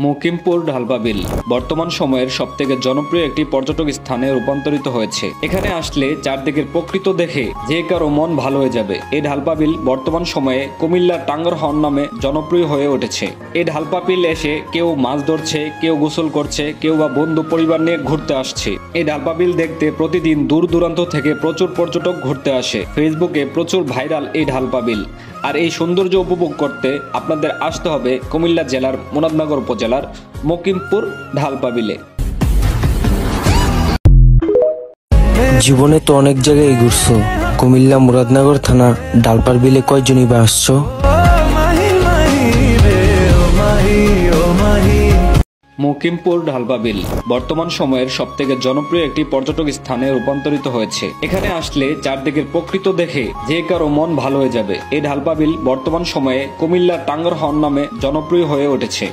মকিমপুর ঢালপা বিল বর্তমান সময়ের সবথেকে জনপ্রিয় একটি পর্যটক স্থানে রূপান্তরিত হয়েছে। এখানে আসলে চারদিকের প্রকৃত দেখে যে কারো মন ভালো হয়ে যাবে। এই ঢালপা বিল বর্তমান সময়ে কুমিল্লার টাঙ্গরহন নামে জনপ্রিয় হয়ে উঠেছে। এই ঢালপা বিল এসে কেউ মাছ ধরছে, কেউ গোসল করছে, কেউ বা বন্ধু পরিবার নিয়ে ঘুরতে আসছে। এই ঢালপা বিল দেখতে প্রতিদিন দূর দূরান্ত থেকে প্রচুর পর্যটক ঘুরতে আসে। ফেসবুকে প্রচুর ভাইরাল এই ঢালপা বিল। আর এই সৌন্দর্য উপভোগ করতে আপনাদের আসতে হবে কুমিল্লা জেলার মুরাদনগর উপজেলার মকিমপুর ঢালপা বিলে। জীবনে তো অনেক জায়গায় ঘুরছো, কুমিল্লা মুরাদনগর থানা ঢালপার বিলে কয়জনই বা আসছো? মকিমপুর ঢালপা বিল বর্তমান সময়ের সবথেকে জনপ্রিয় একটি পর্যটক স্থানে রূপান্তরিত হয়েছে। এখানে আসলে চারদিকের প্রকৃত দেখে যে কারো মন ভালো হয়ে যাবে। এই ঢালপা বিল বর্তমান সময়ে কুমিল্লার টাঙ্গরহন নামে জনপ্রিয় হয়ে উঠেছে।